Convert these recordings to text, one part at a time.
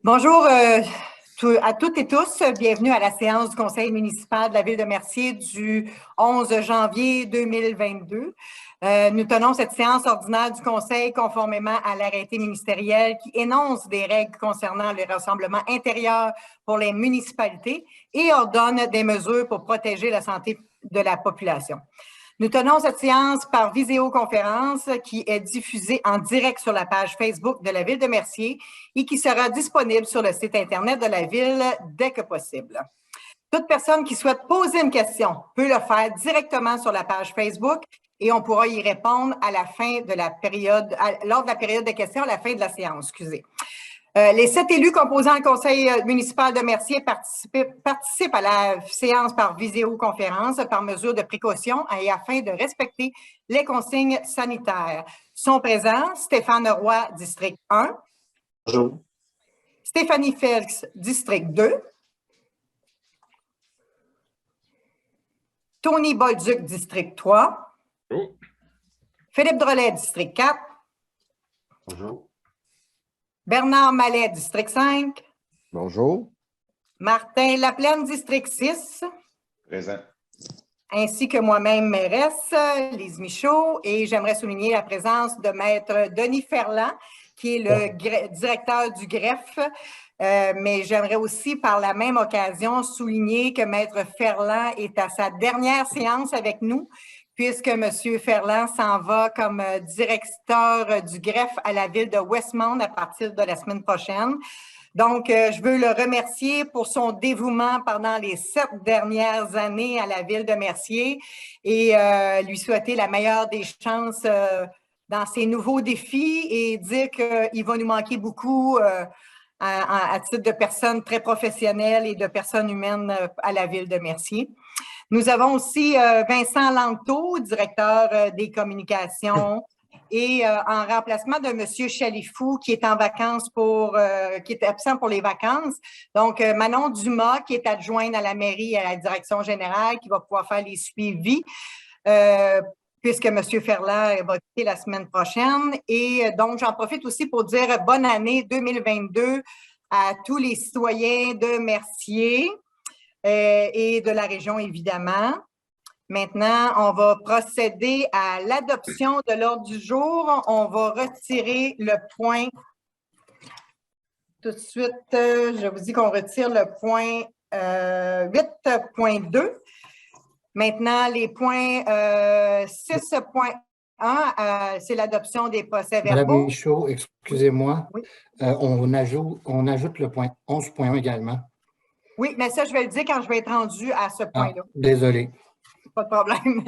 Bonjour à toutes et tous. Bienvenue à la séance du Conseil municipal de la Ville de Mercier du 11 janvier 2022. Nous tenons cette séance ordinaire du Conseil conformément à l'arrêté ministériel qui énonce des règles concernant les rassemblements intérieurs pour les municipalités et ordonne des mesures pour protéger la santé de la population. Nous tenons cette séance par visioconférence qui est diffusée en direct sur la page Facebook de la Ville de Mercier et qui sera disponible sur le site Internet de la Ville dès que possible. Toute personne qui souhaite poser une question peut le faire directement sur la page Facebook et on pourra y répondre à la fin de la période, lors de la période de questions, à la fin de la séance, excusez. Les 7 élus composant le Conseil municipal de Mercier participent à la séance par visioconférence par mesure de précaution et afin de respecter les consignes sanitaires. Sont présents Stéphane Roy, district 1. Bonjour. Stéphanie Felix, district 2. Tony Bolduc, district 3. Bonjour. Philippe Drolet, district 4. Bonjour. Bernard Mallet, district 5. Bonjour. Martin Laplaine, district 6. Présent. Ainsi que moi-même, mairesse, Lise Michaud. Et j'aimerais souligner la présence de Maître Denis Ferland, qui est le directeur du greffe. Mais j'aimerais aussi, par la même occasion, souligner que Maître Ferland est à sa dernière séance avec nous, puisque M. Ferland s'en va comme directeur du greffe à la ville de Westmount à partir de la semaine prochaine. Donc, je veux le remercier pour son dévouement pendant les 7 dernières années à la ville de Mercier et lui souhaiter la meilleure des chances dans ses nouveaux défis et dire qu'il va nous manquer beaucoup à titre de personnes très professionnelles et de personnes humaines à la ville de Mercier. Nous avons aussi Vincent Lanto, directeur des communications, et en remplacement de M. Chalifou, qui est en vacances qui est absent pour les vacances. Donc, Manon Dumas, qui est adjointe à la mairie et à la direction générale, qui va pouvoir faire les suivis, puisque M. Ferland va quitter la semaine prochaine. Et donc, j'en profite aussi pour dire bonne année 2022 à tous les citoyens de Mercier. Et de la région, évidemment. Maintenant, on va procéder à l'adoption de l'ordre du jour. On va retirer le point. Tout de suite, je vous dis qu'on retire le point 8.2. Maintenant, les points 6.1, c'est l'adoption des procès-verbaux. Madame Michaud, excusez-moi, oui. On ajoute le point 11.1 également. Oui, mais ça, je vais le dire quand je vais être rendu à ce point-là. Désolé. Pas de problème.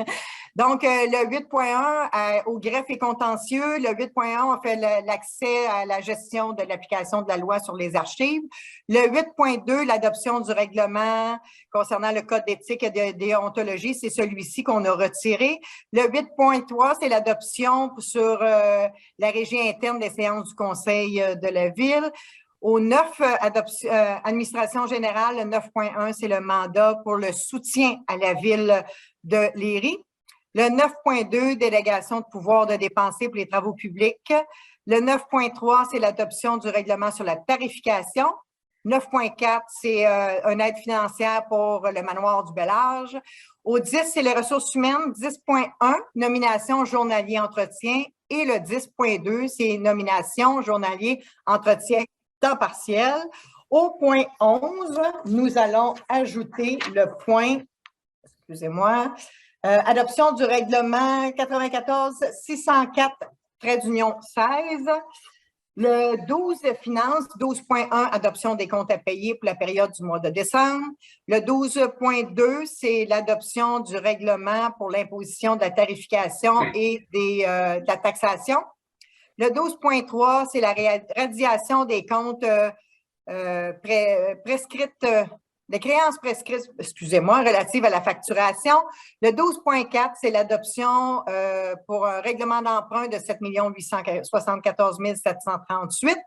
Donc, le 8.1 au greffe et contentieux. Le 8.1, on fait l'accès à la gestion de l'application de la loi sur les archives. Le 8.2, l'adoption du règlement concernant le code d'éthique et de déontologie, c'est celui-ci qu'on a retiré. Le 8.3, c'est l'adoption sur la régie interne des séances du Conseil de la Ville. Au 9, administration générale, le 9.1, c'est le mandat pour le soutien à la ville de Léry. Le 9.2, délégation de pouvoir de dépenser pour les travaux publics. Le 9.3, c'est l'adoption du règlement sur la tarification. 9.4, c'est une aide financière pour le manoir du Bel-Âge. Au 10, c'est les ressources humaines. 10.1, nomination journalier entretien. Et le 10.2, c'est nomination journalier entretien temps partiel. Au point 11, nous allons ajouter le point, excusez-moi, adoption du règlement 94-604-16. Le 12, finances, 12.1, adoption des comptes à payer pour la période du mois de décembre. Le 12.2, c'est l'adoption du règlement pour l'imposition de la tarification et de la taxation. Le 12.3, c'est la radiation des comptes prescrites, des créances prescrites, excusez-moi, relatives à la facturation. Le 12.4, c'est l'adoption pour un règlement d'emprunt de 7 874 738.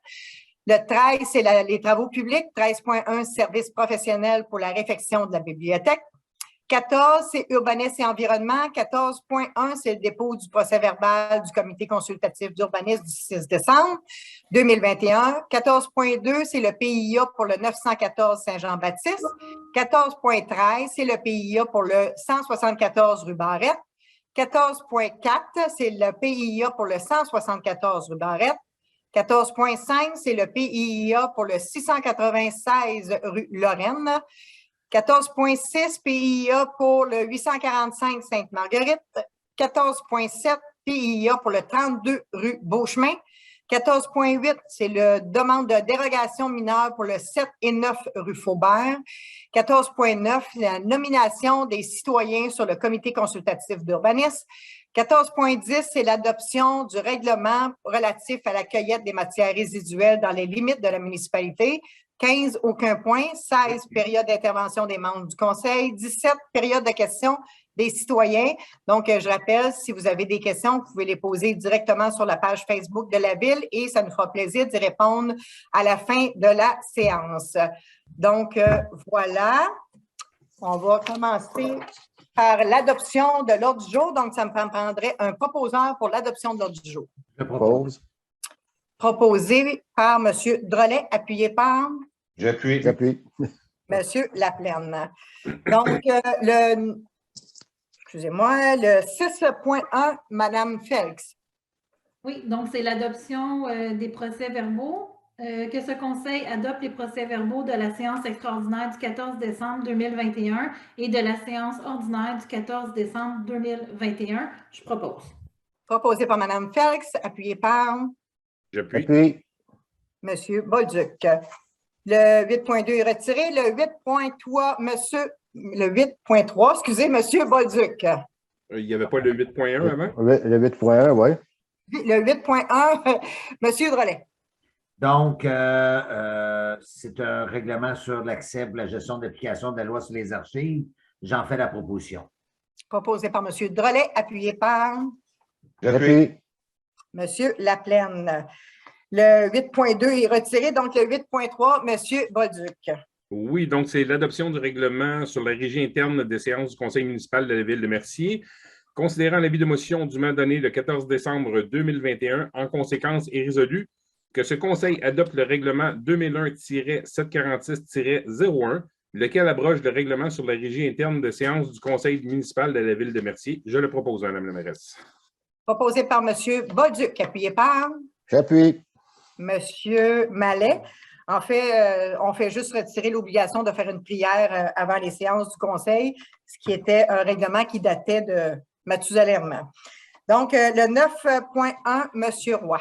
Le 13, c'est les travaux publics. 13.1, services professionnels pour la réfection de la bibliothèque. 14, c'est urbanisme et environnement. 14.1, c'est le dépôt du procès-verbal du comité consultatif d'urbanisme du 6 décembre 2021. 14.2, c'est le PIA pour le 914 Saint-Jean-Baptiste. 14.13, c'est le PIA pour le 174 rue Barrette. 14.4, c'est le PIA pour le 174 rue Barrette. 14.5, c'est le PIA pour le 696 rue Lorraine. 14.6, PIA pour le 845 Sainte-Marguerite. 14.7, PIA pour le 32 rue Beauchemin. 14.8, c'est la demande de dérogation mineure pour le 7 et 9 rue Faubert. 14.9, la nomination des citoyens sur le comité consultatif d'urbanisme. 14.10, c'est l'adoption du règlement relatif à la cueillette des matières résiduelles dans les limites de la municipalité. 15, aucun point. 16, période d'intervention des membres du conseil. 17, période de questions des citoyens. Donc, je rappelle, si vous avez des questions, vous pouvez les poser directement sur la page Facebook de la Ville et ça nous fera plaisir d'y répondre à la fin de la séance. Donc, voilà. On va commencer par l'adoption de l'ordre du jour. Donc, ça me prendrait un proposeur pour l'adoption de l'ordre du jour. Je propose. Proposé par M. Drolet, appuyé par J'appuie. M. Laplaine. Donc, excusez-moi, le 6.1, Mme Felix. Oui, donc c'est l'adoption des procès-verbaux. Que ce conseil adopte les procès-verbaux de la séance extraordinaire du 14 décembre 2021 et de la séance ordinaire du 14 décembre 2021. Je propose. Proposé par Mme Felix, appuyé par J'appuie. M. Bolduc. Le 8.2 est retiré. Le 8.3, le 8.3, excusez, M. Bolduc. Il n'y avait pas le 8.1 avant? Le 8.1, oui. Le 8.1, M. Drolet. Donc, c'est un règlement sur l'accès pour la gestion d'application de la loi sur les archives. J'en fais la proposition. Proposé par M. Drolet, appuyé par J'appuie. M. Laplaine. Le 8.2 est retiré, donc le 8.3, M. Bolduc. Oui, donc c'est l'adoption du règlement sur la régie interne des séances du conseil municipal de la Ville de Mercier. Considérant l'avis de motion dûment donné le 14 décembre 2021, en conséquence est résolu que ce conseil adopte le règlement 2001-746-01, lequel abroge le règlement sur la régie interne de séances du conseil municipal de la Ville de Mercier. Je le propose, Mme la mairesse. Proposé par M. Bolduc, appuyé par J'appuie. M. Mallet. En fait, on fait juste retirer l'obligation de faire une prière avant les séances du conseil, ce qui était un règlement qui datait de Mathusalem. Donc, le 9.1, M. Roy.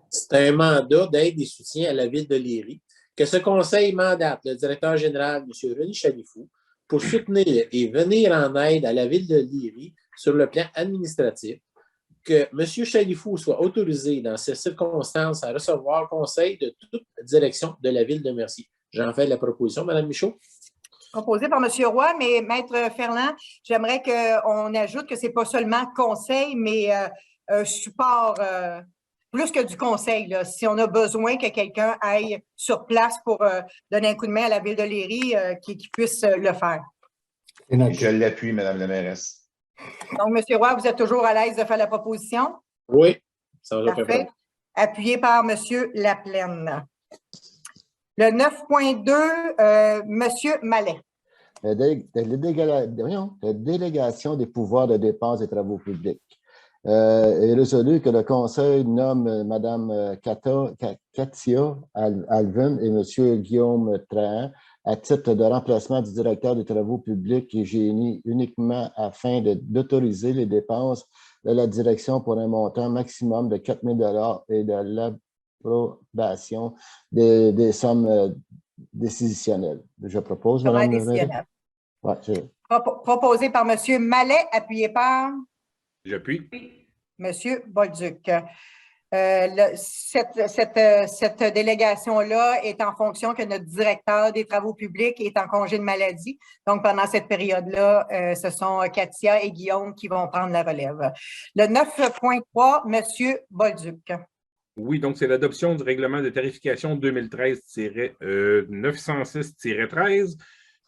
C'est un mandat d'aide et soutien à la Ville de Léry que ce conseil mandate le directeur général, M. René Chalifou, pour soutenir et venir en aide à la Ville de Léry sur le plan administratif, que M. Chalifou soit autorisé dans ces circonstances à recevoir conseil de toute direction de la Ville de Mercier. J'en fais la proposition, Mme Michaud. Proposé par M. Roy, mais Maître Ferland, j'aimerais qu'on ajoute que ce n'est pas seulement conseil, mais un support plus que du conseil. Là. Si on a besoin que quelqu'un aille sur place pour donner un coup de main à la Ville de Léry, qu'il puisse le faire. Je l'appuie, Mme la mairesse. Donc, M. Roy, vous êtes toujours à l'aise de faire la proposition? Oui, ça va. Parfait. Appuyé par M. Laplaine. Le 9.2, M. Mallet. La délégation des pouvoirs de dépenses des travaux publics. Est résolu que le Conseil nomme Mme Katia Alvin et M. Guillaume Trahan à titre de remplacement du directeur des travaux publics et génie uniquement afin d'autoriser les dépenses de la direction pour un montant maximum de 4 000 $ et de l'approbation des sommes décisionnelles. Je propose, Mme la Proposé par M. Mallet, appuyé par J'appuie. M. Bolduc. Cette délégation-là est en fonction que notre directeur des travaux publics est en congé de maladie. Donc, pendant cette période-là, ce sont Katia et Guillaume qui vont prendre la relève. Le 9.3, M. Bolduc. Oui, donc c'est l'adoption du règlement de tarification 2013-906-13.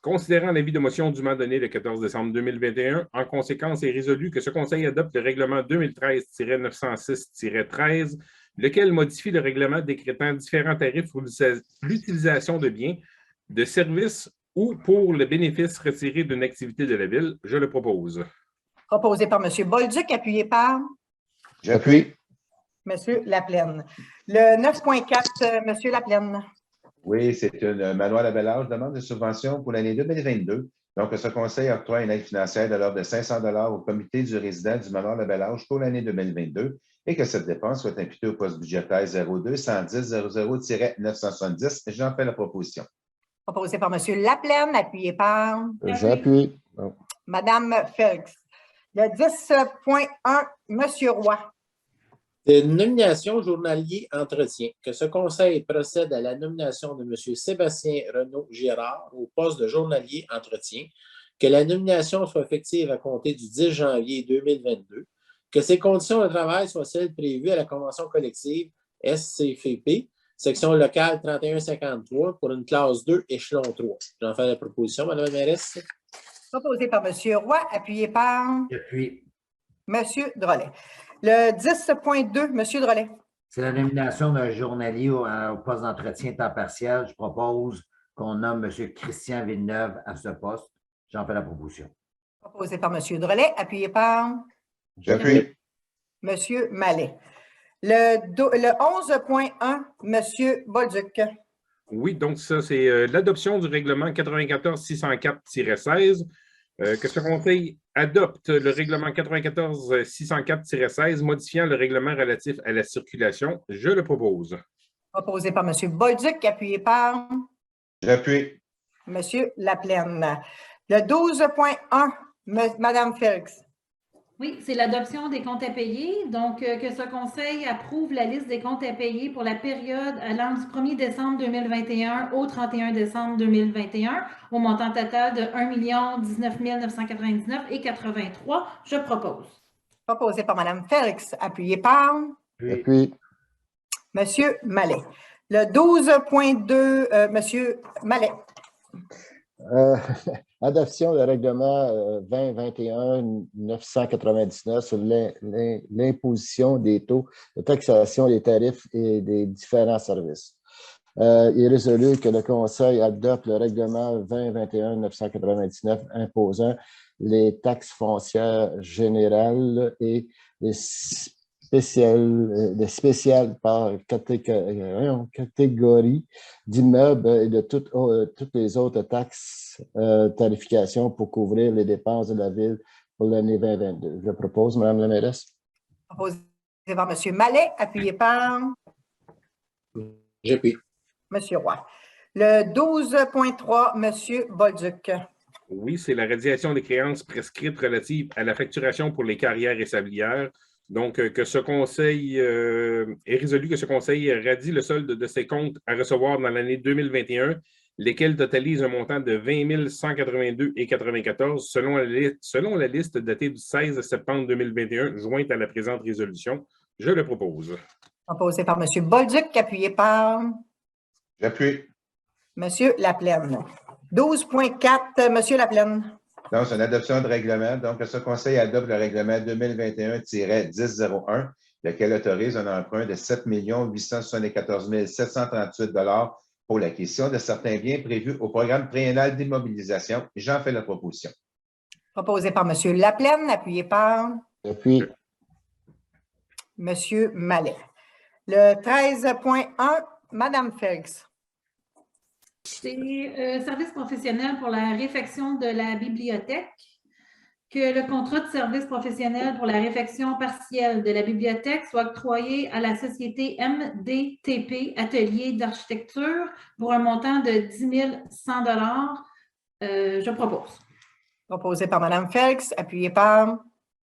Considérant l'avis de motion dûment donné le 14 décembre 2021, en conséquence, est résolu que ce Conseil adopte le règlement 2013-906-13, lequel modifie le règlement décrétant différents tarifs pour l'utilisation de biens, de services ou pour le bénéfice retiré d'une activité de la Ville. Je le propose. Proposé par M. Bolduc, appuyé par J'appuie. M. Laplaine. Le 9.4, M. Laplaine. Oui, c'est une Manoir Labelle-Âge demande de subvention pour l'année 2022. Donc, ce conseil octroie une aide financière de l'ordre de 500 $ au comité du résident du Manoir Labelle-Âge pour l'année 2022 et que cette dépense soit imputée au poste budgétaire 02-110-00-970. J'en fais la proposition. Proposé par M. Laplaine, appuyé par J'appuie. Mme Felix. Le 10.1, M. Roy. De nomination journalier entretien, que ce conseil procède à la nomination de M. Sébastien Renaud-Girard au poste de journalier entretien, que la nomination soit effective à compter du 10 janvier 2022, que ces conditions de travail soient celles prévues à la convention collective SCFP, section locale 3153 pour une classe 2, échelon 3. J'en fais la proposition, Mme la mairesse. Proposé par M. Roy, appuyé par J'appuie. M. Drolet. Le 10.2, M. Drolet. C'est la nomination d'un journalier au poste d'entretien temps partiel. Je propose qu'on nomme M. Christian Villeneuve à ce poste. J'en fais la proposition. Proposé par M. Drolet, appuyé par J'appuie. M. Mallet. Le 11.1, M. Bolduc. Oui, donc ça, c'est l'adoption du règlement 94-604-16. Que ce Conseil adopte le règlement 94-604-16 modifiant le règlement relatif à la circulation. Je le propose. Proposé par M. Bolduc, appuyé par J'appuie. M. Laplaine. Le 12.1, Mme Felix. Oui, c'est l'adoption des comptes à payer. Donc, que ce Conseil approuve la liste des comptes à payer pour la période allant du 1er décembre 2021 au 31 décembre 2021, au montant total de 1 019 999,83. Je propose. Proposé par Mme Felix, appuyé par J'appuie. M. Mallet. Le 12.2, M. Mallet. Adoption du règlement 2021-999 sur l'imposition des taux de taxation des tarifs et des différents services. Il est résolu que le Conseil adopte le règlement 2021-999 imposant les taxes foncières générales et les spéciales par catégorie d'immeubles et de toutes les autres taxes tarifications pour couvrir les dépenses de la Ville pour l'année 2022. Je propose, Mme la mairesse. Proposé par M. Mallet, appuyé par J'appuie. M. Roy. Le 12.3, M. Bolduc. Oui, c'est la radiation des créances prescrites relatives à la facturation pour les carrières et sablières. Donc, que ce Conseil est résolu que ce Conseil radie le solde de ses comptes à recevoir dans l'année 2021, lesquels totalisent un montant de 20 182,94 selon la liste datée du 16 septembre 2021, jointe à la présente résolution. Je le propose. Proposé par M. Bolduc, appuyé par J'appuie. M. Laplaine. 12.4, M. Laplaine. Donc, c'est une adoption de règlement. Donc, ce Conseil adopte le règlement 2021-1001, lequel autorise un emprunt de 7 874 738 $ pour l'acquisition de certains biens prévus au programme triennal d'immobilisation. J'en fais la proposition. Proposé par M. Laplaine, appuyé par J'appuie. M. Mallet. Le 13.1, Mme Felix. C'est service professionnel pour la réfection de la bibliothèque. Que le contrat de service professionnel pour la réfection partielle de la bibliothèque soit octroyé à la société MDTP Atelier d'architecture pour un montant de 10 100 $. Je propose. Proposé par Mme Felix, appuyé par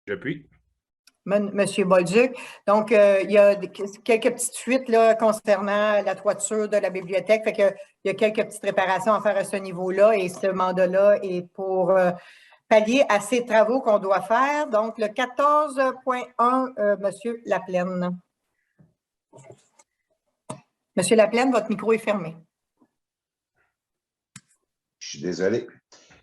J'appuie. M. Bolduc. Donc, il y a quelques petites fuites là, concernant la toiture de la bibliothèque. Fait que, il y a quelques petites réparations à faire à ce niveau-là et ce mandat-là est pour pallier à ces travaux qu'on doit faire. Donc, le 14.1, M. Laplaine. M. Laplaine, votre micro est fermé. Je suis désolé.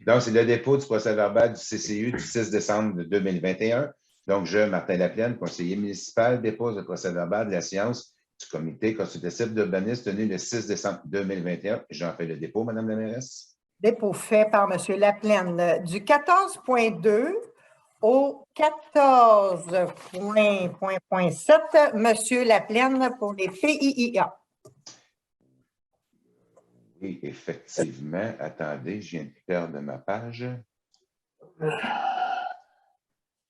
Donc, c'est le dépôt du procès-verbal du CCU du 6 décembre 2021. Donc, je, Martin Laplaine, conseiller municipal, dépose le procès-verbal de la séance du comité consultatif d'urbanisme tenu le 6 décembre 2021. J'en fais le dépôt, Mme la mairesse. Dépôt fait par M. Laplaine. Du 14.2 au 14.7, M. Laplaine pour les PIIA. Oui, effectivement. Attendez, je viens de perdre ma page. Je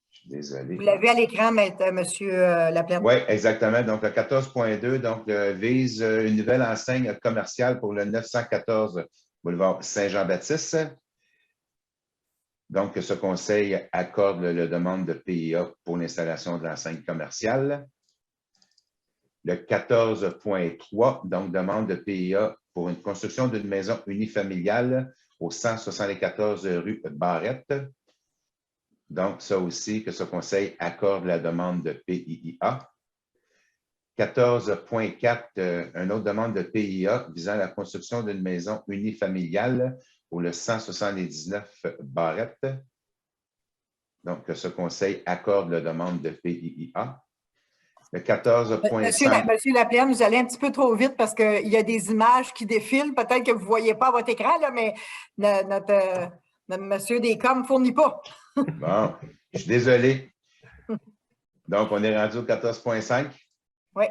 suis désolé. Vous l'avez à l'écran, M. Laplaine. Oui, exactement. Donc, le 14.2 vise une nouvelle enseigne commerciale pour le 914 boulevard Saint-Jean-Baptiste. Donc, ce conseil accorde la demande de PIA pour l'installation de l'enseigne commerciale. Le 14.3, donc demande de PIA pour une construction d'une maison unifamiliale au 174 rue Barrette. Donc, ça aussi, que ce conseil accorde la demande de PIA. 14.4, une autre demande de PIA visant la construction d'une maison unifamiliale pour le 179 Barrette. Donc, que ce conseil accorde la demande de PIA. Le 14.5. Monsieur Laplaine, vous allez un petit peu trop vite parce qu'il y a des images qui défilent. Peut-être que vous ne voyez pas à votre écran, là, mais notre monsieur Descom ne fournit pas. Bon, je suis désolé. Donc, on est rendu au 14.5? Oui.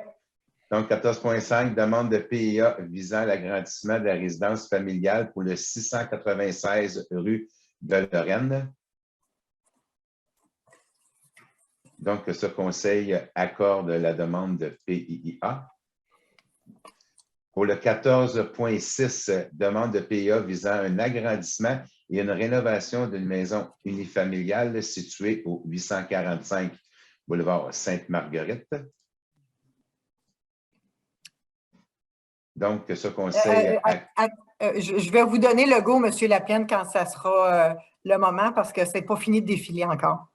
Donc, 14.5, demande de PIA visant l'agrandissement de la résidence familiale pour le 696 rue de Lorraine. Donc, ce conseil accorde la demande de PIA. Pour le 14.6, demande de PIA visant un agrandissement et une rénovation d'une maison unifamiliale située au 845 boulevard Sainte-Marguerite. Donc, ce conseil... je vais vous donner le go, M. Laplaine, quand ça sera le moment, parce que ce n'est pas fini de défiler encore.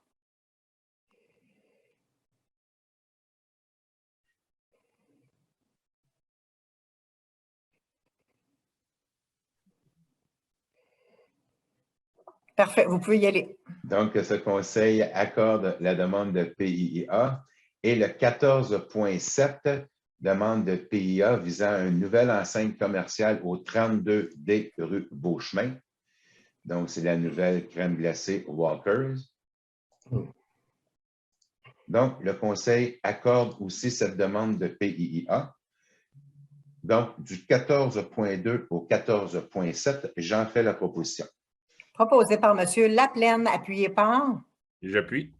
Parfait, vous pouvez y aller. Donc, ce conseil accorde la demande de PIA. Et le 14.7, demande de PIA visant une nouvelle enseigne commerciale au 32D rue Beauchemin. Donc, c'est la nouvelle crème glacée Walkers. Donc, le conseil accorde aussi cette demande de PIA. Donc, du 14.2 au 14.7, j'en fais la proposition. Proposé par M. Laplaine, appuyé par? J'appuie.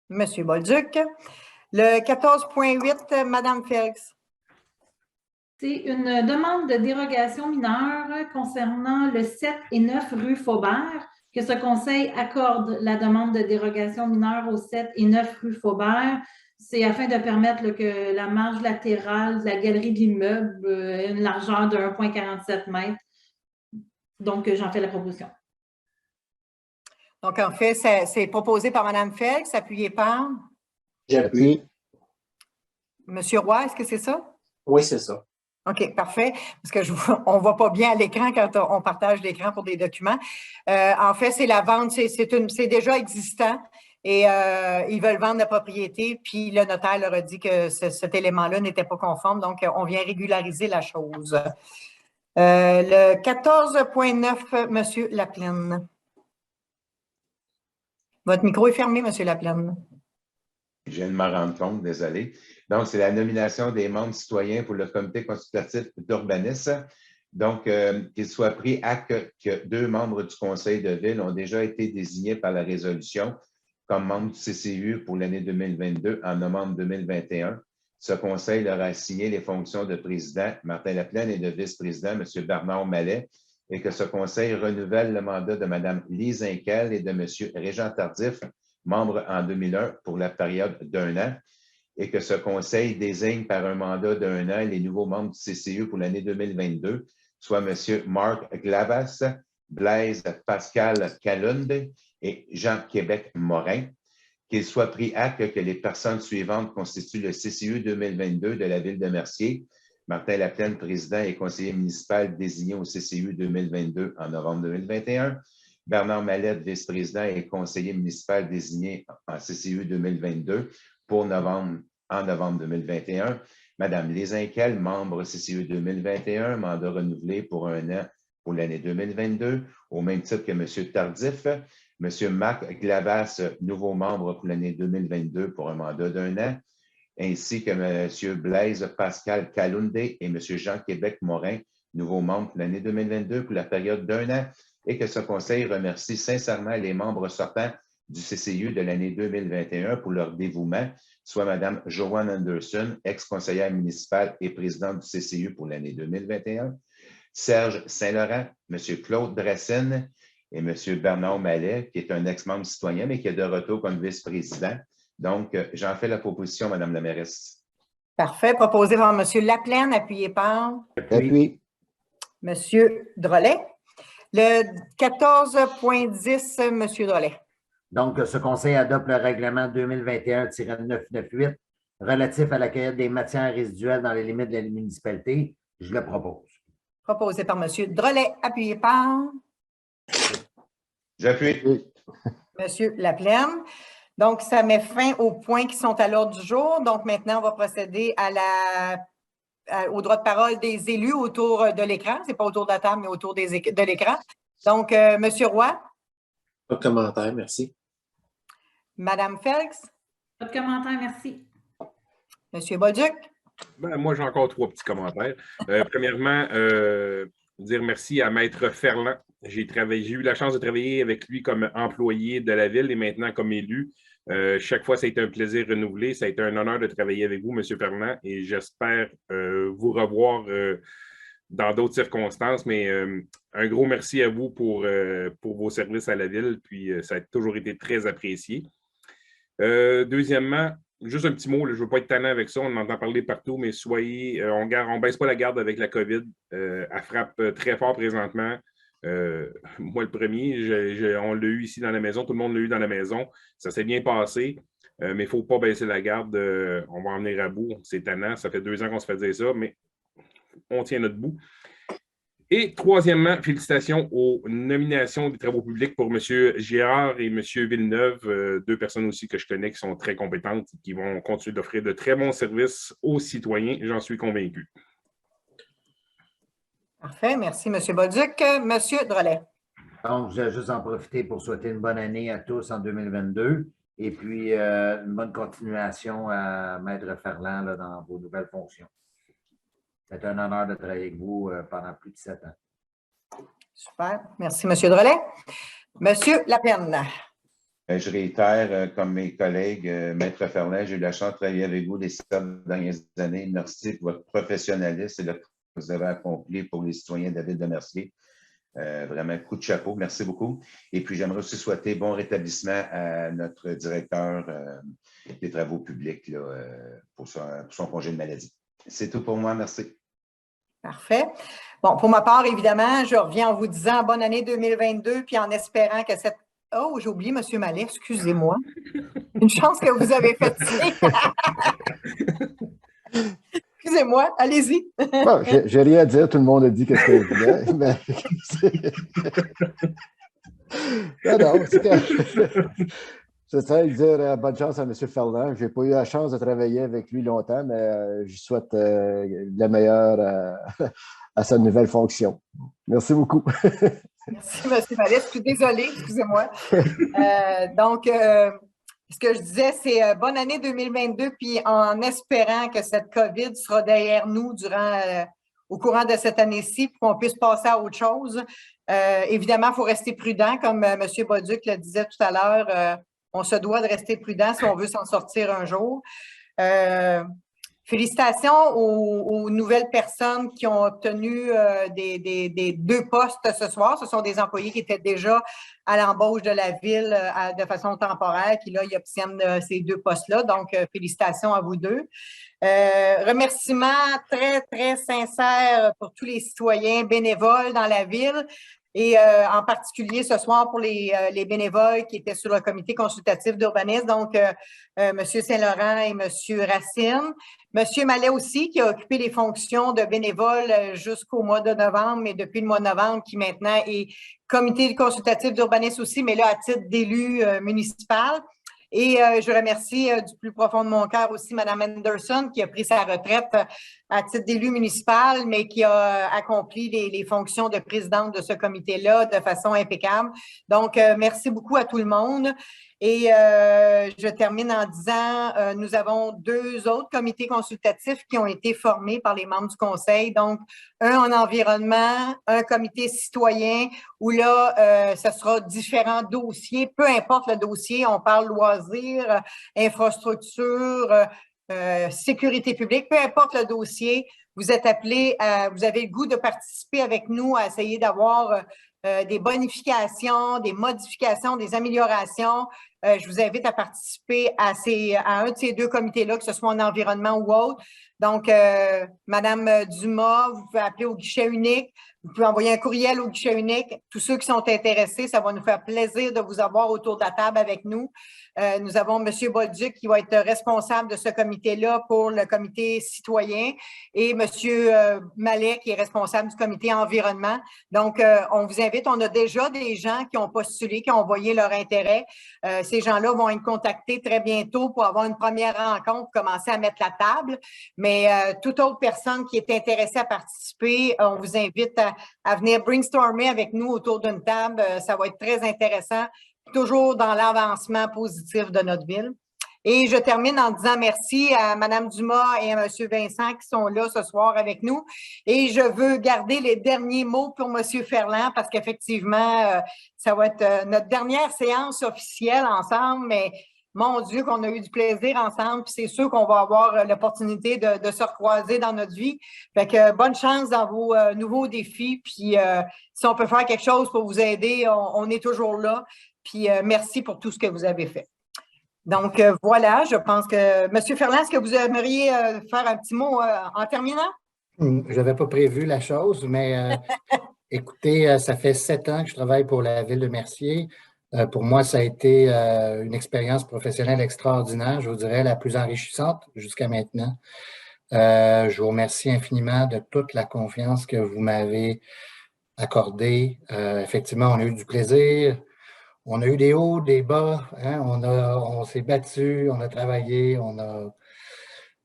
M. Bolduc. Le 14.8, Mme Félix. C'est une demande de dérogation mineure concernant le 7 et 9 rue Faubert, que ce conseil accorde la demande de dérogation mineure au 7 et 9 rue Faubert. C'est afin de permettre que la marge latérale de la galerie de l'immeuble ait une largeur de 1,47 m. Donc, j'en fais la proposition. Donc, en fait, c'est proposé par Mme Félix, appuyé par? J'appuie. Monsieur Roy, est-ce que c'est ça? Oui, c'est ça. OK, parfait. Parce que on ne voit pas bien à l'écran quand on partage l'écran pour des documents. En fait, c'est la vente, c'est déjà existant et ils veulent vendre la propriété, puis le notaire leur a dit que cet élément-là n'était pas conforme, donc on vient régulariser la chose. Le 14.9, M. Laplaine. Votre micro est fermé, M. Laplaine. Je viens de m'en rendre compte, désolé. Donc, c'est la nomination des membres citoyens pour le comité consultatif d'urbanisme. Donc, qu'il soit pris acte que 2 membres du conseil de ville ont déjà été désignés par la résolution comme membres du CCU pour l'année 2022 en novembre 2021. Ce conseil leur a assigné les fonctions de président, Martin Laplaine, et de vice-président, M. Bernard Mallet, et que ce conseil renouvelle le mandat de Mme Lise Inkel et de M. Régent Tardif, membre en 2001 pour la période d'1 an, et que ce conseil désigne par un mandat d'1 an les nouveaux membres du CCU pour l'année 2022, soit M. Marc Glavas, Blaise Pascal Calunde et Jean-Québec Morin, qu'il soit pris acte que les personnes suivantes constituent le CCU 2022 de la ville de Mercier, Martin Laplaine, président et conseiller municipal désigné au CCU 2022 en novembre 2021, Bernard Mallette, vice-président et conseiller municipal désigné en CCU 2022 en novembre 2021. Madame Lézinquel, membre CCU 2021, mandat renouvelé pour 1 an pour l'année 2022, au même titre que M. Tardif. M. Marc Glavas, nouveau membre pour l'année 2022 pour un mandat d'1 an, ainsi que M. Blaise Pascal Caloundé et M. Jean-Québec-Morin, nouveau membre pour l'année 2022 pour la période d'1 an, et que ce conseil remercie sincèrement les membres sortants du CCU de l'année 2021 pour leur dévouement, soit Mme Joanne Anderson, ex-conseillère municipale et présidente du CCU pour l'année 2021, Serge Saint-Laurent, M. Claude Drassine et M. Bernard Mallet, qui est un ex-membre citoyen, mais qui est de retour comme vice-président. Donc, j'en fais la proposition, Mme la mairesse. Parfait. Proposé par M. Laplaine, appuyé par Appui. M. Drolet. Le 14.10, M. Drolet. Donc, ce conseil adopte le règlement 2021-998 relatif à la cueillette des matières résiduelles dans les limites de la municipalité. Je le propose. Proposé par M. Drolet, appuyé par J'appuie. M. Laplaine. Donc, ça met fin aux points qui sont à l'ordre du jour. Donc, maintenant, on va procéder au droit de parole des élus autour de l'écran. Ce n'est pas autour de la table, mais autour de l'écran. Donc, M. Roy. Pas de commentaire, merci. Mme Felix. Pas de commentaire, merci. M. Bolduc. Ben, moi, j'ai encore 3 petits commentaires. Premièrement, dire merci à Maître Ferland. J'ai eu la chance de travailler avec lui comme employé de la ville et maintenant comme élu. Chaque fois, ça a été un plaisir renouvelé. Ça a été un honneur de travailler avec vous, M. Ferland, et j'espère vous revoir dans d'autres circonstances. Mais un gros merci à vous pour vos services à la ville, puis ça a toujours été très apprécié. Deuxièmement, juste un petit mot, là, je ne veux pas être tannant avec ça, on en entend parler partout, mais soyez, on ne baisse pas la garde avec la COVID. Elle frappe très fort présentement. Moi, le premier, on l'a eu ici dans la maison, tout le monde l'a eu dans la maison. Ça s'est bien passé, mais il ne faut pas baisser la garde. On va en venir à bout. C'est tannant, ça fait 2 ans qu'on se fait dire ça, mais on tient notre bout. Et troisièmement, félicitations aux nominations des travaux publics pour M. Girard et M. Villeneuve, 2 personnes aussi que je connais qui sont très compétentes et qui vont continuer d'offrir de très bons services aux citoyens, j'en suis convaincu. Parfait. Merci, M. Bolduc. M. Drolet. Donc, je vais juste en profiter pour souhaiter une bonne année à tous en 2022 et puis une bonne continuation à Maître Ferland là, dans vos nouvelles fonctions. C'est un honneur de travailler avec vous pendant plus de 7 ans. Super. Merci, M. Drolet. M. Laplaine. Je réitère, comme mes collègues, Maître Ferland, j'ai eu la chance de travailler avec vous les 7 dernières années. Merci pour votre professionnalisme et le travail que vous avez accompli pour les citoyens de la ville de Mercier. Vraiment, coup de chapeau. Merci beaucoup. Et puis, j'aimerais aussi souhaiter bon rétablissement à notre directeur des travaux publics là, pour son congé de maladie. C'est tout pour moi. Merci. Parfait. Bon, pour ma part, évidemment, je reviens en vous disant bonne année 2022, puis en espérant que cette... Oh, j'ai oublié M. Mallet, excusez-moi. Une chance que vous avez fait ça. Excusez-moi, allez-y. Bon, j'ai rien à dire, tout le monde a dit que c'était évident. Non, c'est que... Je tiens à dire bonne chance à M. Ferland. Je n'ai pas eu la chance de travailler avec lui longtemps, mais je souhaite le meilleur à sa nouvelle fonction. Merci beaucoup. Merci, M. Mallet. Je suis désolée, excusez-moi. Donc, ce que je disais, c'est bonne année 2022, puis en espérant que cette COVID sera derrière nous au courant de cette année-ci, pour qu'on puisse passer à autre chose. Évidemment, il faut rester prudent, comme M. Bolduc le disait tout à l'heure. On se doit de rester prudent si on veut s'en sortir un jour. Félicitations aux nouvelles personnes qui ont obtenu des 2 postes ce soir. Ce sont des employés qui étaient déjà à l'embauche de la ville de façon temporaire, qui là, ils obtiennent ces 2 postes-là. Donc, félicitations à vous 2. Remerciements très, très sincères pour tous les citoyens bénévoles dans la ville. et en particulier ce soir pour les bénévoles qui étaient sur le comité consultatif d'urbanisme, donc M. Saint-Laurent et M. Racine. M. Mallet aussi, qui a occupé les fonctions de bénévole jusqu'au mois de novembre, mais depuis le mois de novembre, qui maintenant est comité consultatif d'urbanisme aussi, mais là, à titre d'élu municipal. Et je remercie du plus profond de mon cœur aussi Mme Anderson, qui a pris sa retraite à titre d'élu municipal, mais qui a accompli les fonctions de présidente de ce comité-là de façon impeccable. Donc, merci beaucoup à tout le monde. Et je termine en disant, nous avons 2 autres comités consultatifs qui ont été formés par les membres du conseil. Donc, un en environnement, un comité citoyen, où là, ce sera différents dossiers, peu importe le dossier, on parle loisirs, infrastructures, sécurité publique, peu importe le dossier, vous êtes appelés, vous avez le goût de participer avec nous à essayer d'avoir des bonifications, des modifications, des améliorations. Je vous invite à participer à un de ces 2 comités-là, que ce soit en environnement ou autre. Donc, Madame Dumas, vous pouvez appeler au guichet unique. Vous pouvez envoyer un courriel au guichet unique. Tous ceux qui sont intéressés, ça va nous faire plaisir de vous avoir autour de la table avec nous. Nous avons M. Bolduc qui va être responsable de ce comité-là pour le comité citoyen et M. Mallet qui est responsable du comité environnement. Donc, on vous invite. On a déjà des gens qui ont postulé, qui ont envoyé leur intérêt. Ces gens-là vont être contactés très bientôt pour avoir une première rencontre, commencer à mettre la table. Mais toute autre personne qui est intéressée à participer, on vous invite à venir brainstormer avec nous autour d'une table. Ça va être très intéressant, toujours dans l'avancement positif de notre ville. Et je termine en disant merci à Mme Dumas et à M. Vincent qui sont là ce soir avec nous. Et je veux garder les derniers mots pour M. Ferland parce qu'effectivement, ça va être notre dernière séance officielle ensemble, mais mon Dieu, qu'on a eu du plaisir ensemble, puis c'est sûr qu'on va avoir l'opportunité de se recroiser dans notre vie. Fait que bonne chance dans vos nouveaux défis, puis si on peut faire quelque chose pour vous aider, on est toujours là. Puis merci pour tout ce que vous avez fait. Donc voilà, je pense que M. Ferland, est-ce que vous aimeriez faire un petit mot en terminant? Je n'avais pas prévu la chose, mais écoutez, ça fait 7 ans que je travaille pour la Ville de Mercier. Pour moi, ça a été une expérience professionnelle extraordinaire, je vous dirais la plus enrichissante jusqu'à maintenant. Je vous remercie infiniment de toute la confiance que vous m'avez accordée. Effectivement, on a eu du plaisir, on a eu des hauts, des bas, hein, on s'est battu, on a travaillé,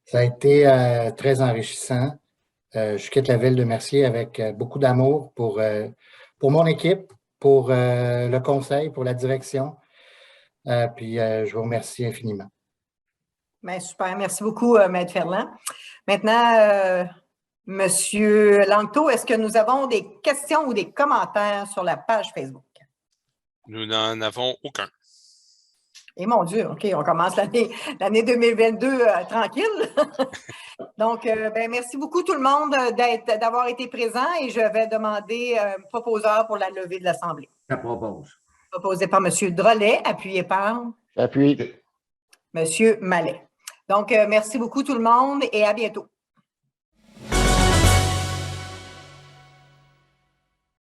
ça a été très enrichissant. Je quitte la Ville de Mercier avec beaucoup d'amour pour mon équipe, pour le conseil, pour la direction. Puis, je vous remercie infiniment. Bien, super. Merci beaucoup, Maître Ferland. Maintenant, M. Langto, est-ce que nous avons des questions ou des commentaires sur la page Facebook? Nous n'en avons aucun. Et mon Dieu, OK, on commence l'année 2022 tranquille. Donc, ben, merci beaucoup tout le monde d'avoir été présent et je vais demander un proposeur pour la levée de l'Assemblée. Je propose. Proposé par M. Drolet, appuyé par Appui. M. Mallet. Donc, merci beaucoup tout le monde et à bientôt.